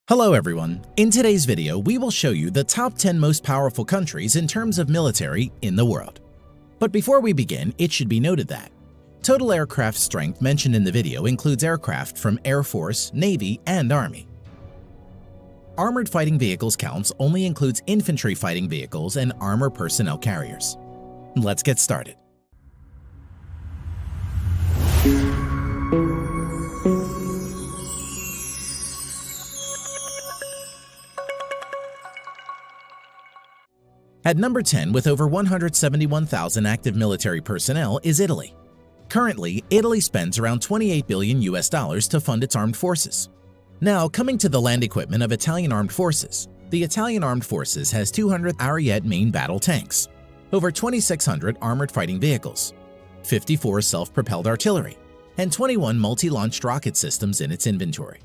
Hello everyone. In today's video, we will show you the top 10 most powerful countries in terms of military in the world. But before we begin, it should be noted that total aircraft strength mentioned in the video includes aircraft from Air Force, Navy, and Army. Armored fighting vehicles counts only includes infantry fighting vehicles and armor personnel carriers. Let's get started. At number 10, with over 171,000 active military personnel, is Italy. Currently, Italy spends around $28 billion to fund its armed forces. Now, coming to the land equipment of Italian armed forces, the Italian armed forces has 200 Ariete main battle tanks, over 2,600 armored fighting vehicles, 54 self-propelled artillery, and 21 multi-launched rocket systems in its inventory.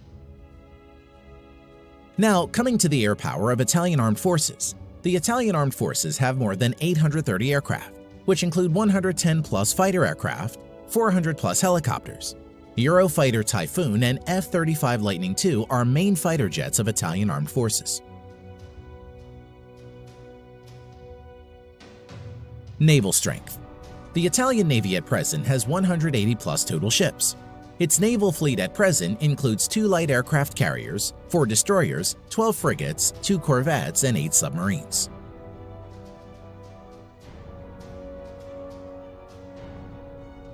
Now, coming to the air power of Italian armed forces, the Italian armed forces have more than 830 aircraft, which include 110-plus fighter aircraft, 400-plus helicopters. Eurofighter Typhoon and F-35 Lightning II are main fighter jets of Italian armed forces. Naval strength. The Italian Navy at present has 180-plus total ships. Its naval fleet at present includes 2 light aircraft carriers, 4 destroyers, 12 frigates, 2 corvettes, and 8 submarines.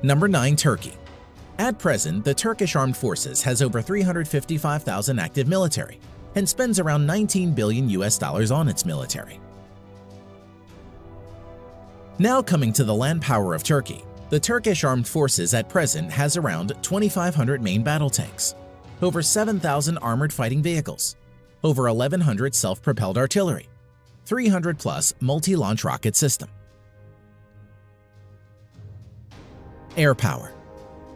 Number 9. Turkey. At present, the Turkish Armed Forces has over 355,000 active military and spends around $19 billion on its military. Now coming to the land power of Turkey. The Turkish Armed Forces at present has around 2,500 main battle tanks, over 7,000 armored fighting vehicles, over 1,100 self-propelled artillery, 300-plus multi-launch rocket system. Air power.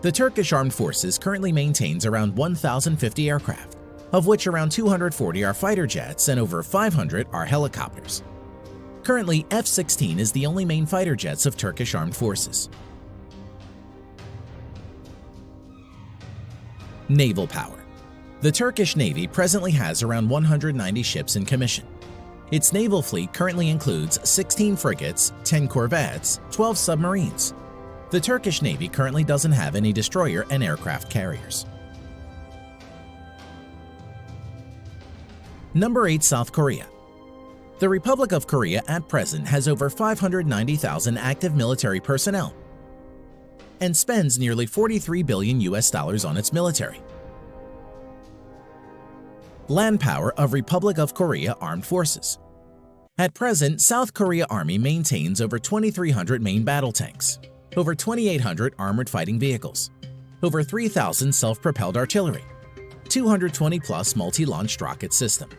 The Turkish Armed Forces currently maintains around 1,050 aircraft, of which around 240 are fighter jets and over 500 are helicopters. Currently, F-16 is the only main fighter jets of Turkish Armed Forces. Naval power. The Turkish Navy presently has around 190 ships in commission. Its naval fleet currently includes 16 frigates, 10 corvettes, 12 submarines. The Turkish Navy currently doesn't have any destroyer and aircraft carriers. Number 8. South Korea. The Republic of Korea at present has over 590,000 active military personnel and spends nearly $43 billion on its military. Land power of Republic of Korea Armed Forces. At present, South Korea Army maintains over 2,300 main battle tanks, over 2,800 armored fighting vehicles, over 3,000 self-propelled artillery, 220-plus multi-launched rocket system.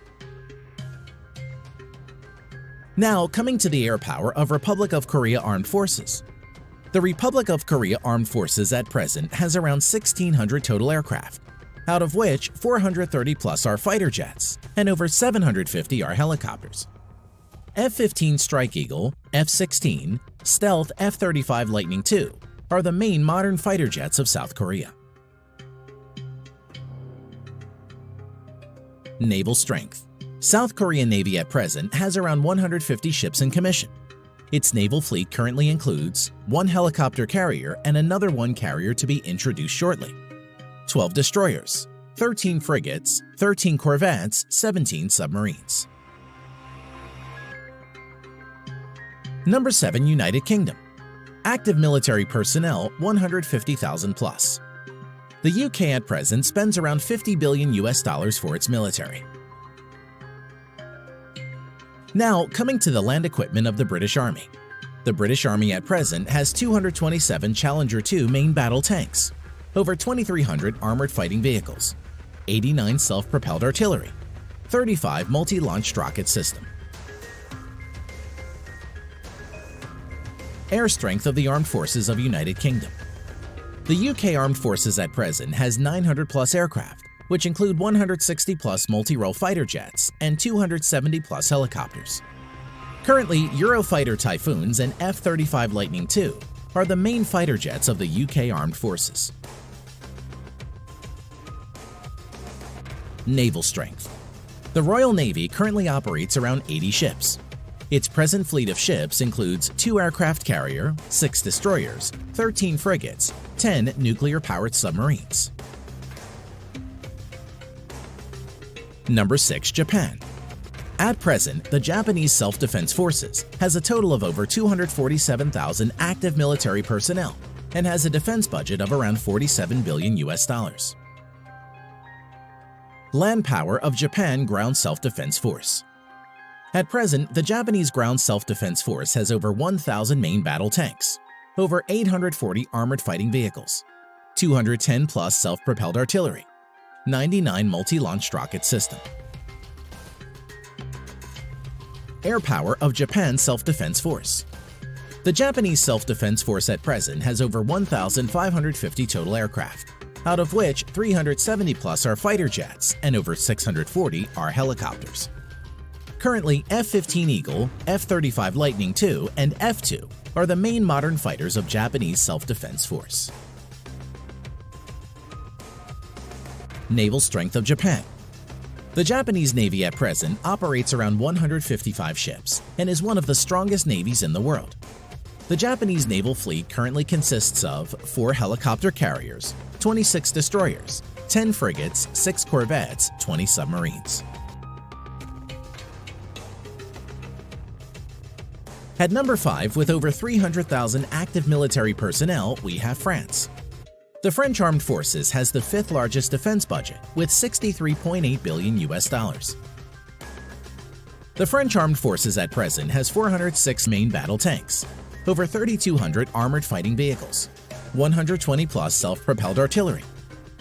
Now, coming to the air power of Republic of Korea Armed Forces. The Republic of Korea Armed Forces at present has around 1,600 total aircraft, out of which 430-plus are fighter jets and over 750 are helicopters. F-15 Strike Eagle, F-16, Stealth F-35 Lightning II are the main modern fighter jets of South Korea. Naval strength. South Korean Navy at present has around 150 ships in commission. Its naval fleet currently includes 1 helicopter carrier and another 1 carrier to be introduced shortly, 12 destroyers, 13 frigates, 13 corvettes, 17 submarines. Number 7. United Kingdom. Active military personnel 150,000 plus. The UK at present spends around $50 billion for its military. Now, coming to the land equipment of the British Army. The British Army at present has 227 Challenger 2 main battle tanks, over 2,300 armored fighting vehicles, 89 self-propelled artillery, 35 multi-launched rocket system. Air strength of the Armed Forces of United Kingdom. The UK Armed Forces at present has 900-plus aircraft, which include 160-plus multi-role fighter jets and 270-plus helicopters. Currently, Eurofighter Typhoons and F-35 Lightning II are the main fighter jets of the UK Armed Forces. Naval strength. The Royal Navy currently operates around 80 ships. Its present fleet of ships includes 2 aircraft carrier, 6 destroyers, 13 frigates, 10 nuclear-powered submarines. Number 6. Japan. At present, the Japanese Self-Defense Forces has a total of over 247,000 active military personnel and has a defense budget of around $47 billion. Land power of Japan Ground Self-Defense Force. At present, the Japanese Ground Self-Defense Force has over 1,000 main battle tanks, over 840 armored fighting vehicles, 210 plus self-propelled artillery, 99 multi-launched rocket system. Air power of Japan Self-Defense Force. The Japanese Self-Defense Force at present has over 1,550 total aircraft, out of which 370 plus are fighter jets and over 640 are helicopters. Currently, F-15 Eagle, F-35 Lightning II, and F-2 are the main modern fighters of Japanese Self-Defense Force. Naval strength of Japan. The Japanese Navy at present operates around 155 ships and is one of the strongest navies in the world. The Japanese naval fleet currently consists of 4 helicopter carriers, 26 destroyers, 10 frigates, 6 corvettes, 20 submarines. At number 5, with over 300,000 active military personnel, we have France. The French Armed Forces has the 5th largest defense budget with $63.8 billion. The French Armed Forces at present has 406 main battle tanks, over 3,200 armored fighting vehicles, 120 plus self-propelled artillery,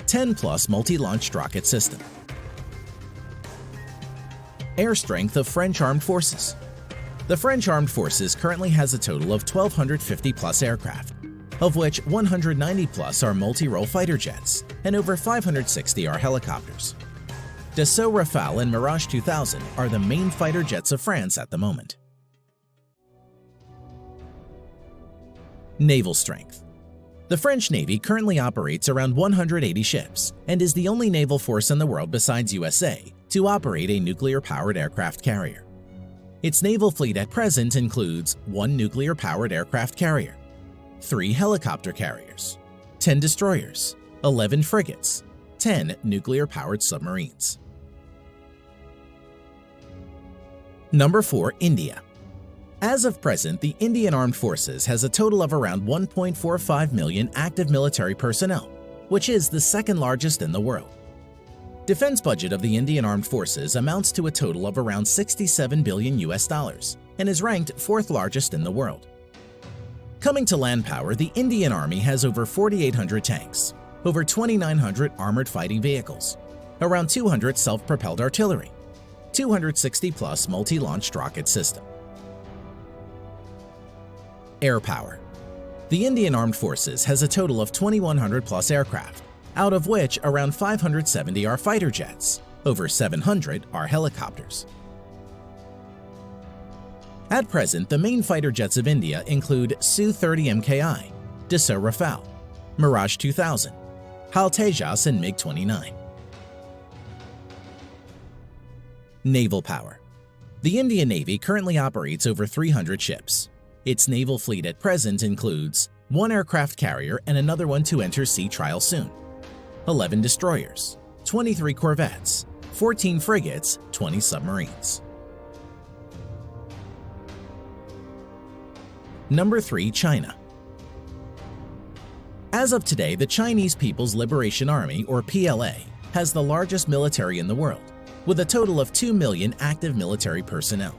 10 plus multi-launched rocket system. Air strength of French Armed Forces. The French Armed Forces currently has a total of 1,250 plus aircraft, of which 190 plus are multi-role fighter jets and over 560 are helicopters. Dassault Rafale and Mirage 2000 are the main fighter jets of France at the moment. Naval strength. The French Navy currently operates around 180 ships and is the only naval force in the world besides USA to operate a nuclear-powered aircraft carrier. Its naval fleet at present includes 1 nuclear-powered aircraft carrier, 3 helicopter carriers, 10 destroyers, 11 frigates, 10 nuclear-powered submarines. Number 4. India. As of present, the Indian Armed Forces has a total of around 1.45 million active military personnel, which is the 2nd largest in the world. Defense budget of the Indian Armed Forces amounts to a total of around $67 billion and is ranked 4th largest in the world. Coming to land power, the Indian Army has over 4,800 tanks, over 2,900 armored fighting vehicles, around 200 self-propelled artillery, 260 plus multi-launched rocket system. Air power. The Indian Armed Forces has a total of 2,100 plus aircraft, out of which around 570 are fighter jets, over 700 are helicopters. At present, the main fighter jets of India include Su-30 MKI, Dassault Rafale, Mirage 2000, HAL Tejas and MiG-29. Naval power. The Indian Navy currently operates over 300 ships. Its naval fleet at present includes 1 aircraft carrier and another one to enter sea trial soon, 11 destroyers, 23 corvettes, 14 frigates, 20 submarines. Number 3. China. As of today, the Chinese People's Liberation Army, or PLA, has the largest military in the world, with a total of 2 million active military personnel.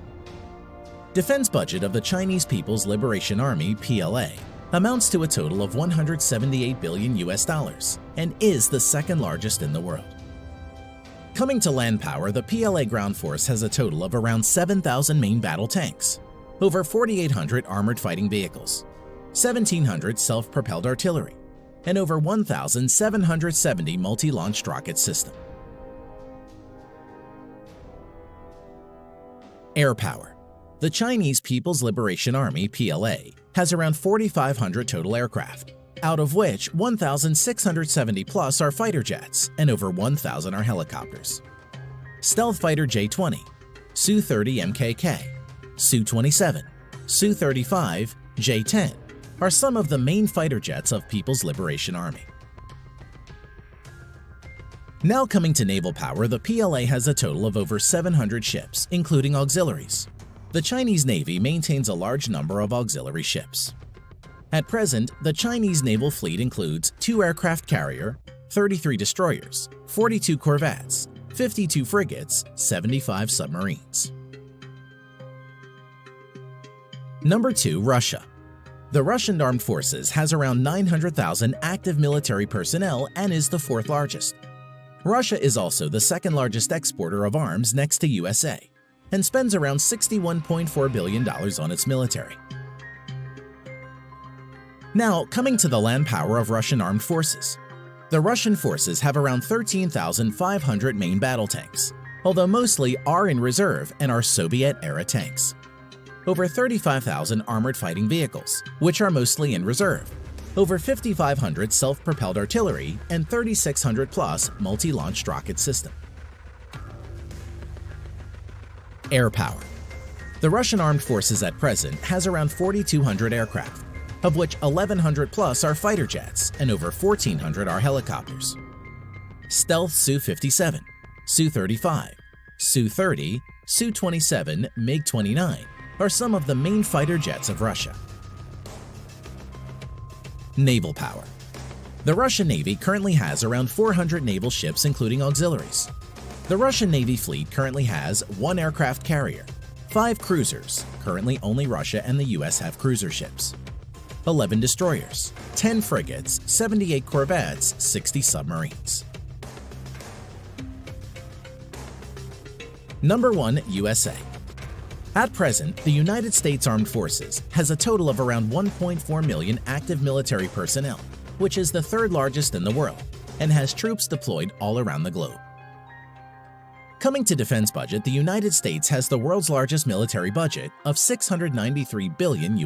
Defense budget of the Chinese People's Liberation Army, PLA, amounts to a total of $178 billion and is the 2nd largest in the world. Coming to land power, the PLA ground force has a total of around 7,000 main battle tanks, over 4,800 armored fighting vehicles, 1,700 self-propelled artillery, and over 1,770 multi-launched rocket system. Air power. The Chinese People's Liberation Army, PLA, has around 4,500 total aircraft, out of which 1,670 plus are fighter jets and over 1,000 are helicopters. Stealth Fighter J-20, Su-30 MKK, Su-27, Su-35, J-10 are some of the main fighter jets of People's Liberation Army. Now coming to naval power, the PLA has a total of over 700 ships, including auxiliaries. The Chinese Navy maintains a large number of auxiliary ships. At present, the Chinese naval fleet includes 2 aircraft carrier, 33 destroyers, 42 corvettes, 52 frigates, 75 submarines. Number 2. Russia. The Russian Armed Forces has around 900,000 active military personnel and is the 4th largest. Russia is also the 2nd largest exporter of arms next to USA and spends around $61.4 billion on its military. Now, coming to the land power of Russian armed forces. The Russian forces have around 13,500 main battle tanks, although mostly are in reserve and are Soviet-era tanks. Over 35,000 armored fighting vehicles, which are mostly in reserve. Over 5,500 self-propelled artillery and 3,600 plus multi-launched rocket system. Air power. The Russian armed forces at present has around 4,200 aircraft, of which 1,100 plus are fighter jets and over 1,400 are helicopters. Stealth Su-57, Su-35, Su-30, Su-27, MiG-29 are some of the main fighter jets of Russia. Naval power. The Russian Navy currently has around 400 naval ships including auxiliaries. The Russian Navy fleet currently has 1 aircraft carrier, 5 cruisers, currently only Russia and the US have cruiser ships, 11 destroyers, 10 frigates, 78 corvettes, 60 submarines. Number 1. USA. At present, the United States Armed Forces has a total of around 1.4 million active military personnel, which is the 3rd largest in the world, and has troops deployed all around the globe. Coming to defense budget, the United States has the world's largest military budget of $693 billion.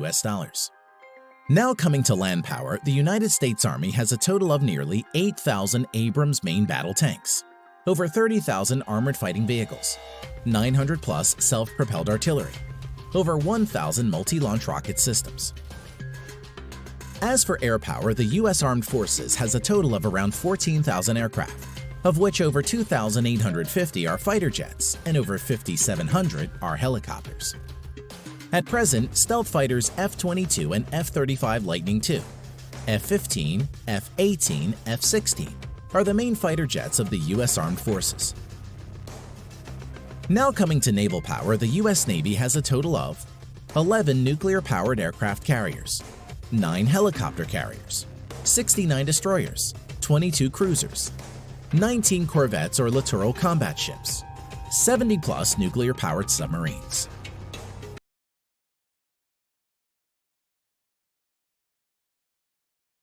Now coming to land power, the United States Army has a total of nearly 8,000 Abrams main battle tanks, over 30,000 armored fighting vehicles, 900 plus self-propelled artillery, over 1,000 multi-launch rocket systems. As for air power, the U.S. Armed Forces has a total of around 14,000 aircraft, of which over 2,850 are fighter jets and over 5,700 are helicopters. At present, stealth fighters F-22 and F-35 Lightning II, F-15, F-18, F-16 are the main fighter jets of the U.S. Armed Forces. Now coming to naval power, the U.S. Navy has a total of 11 nuclear-powered aircraft carriers, 9 helicopter carriers, 69 destroyers, 22 cruisers, 19 corvettes or littoral combat ships, 70 plus nuclear-powered submarines.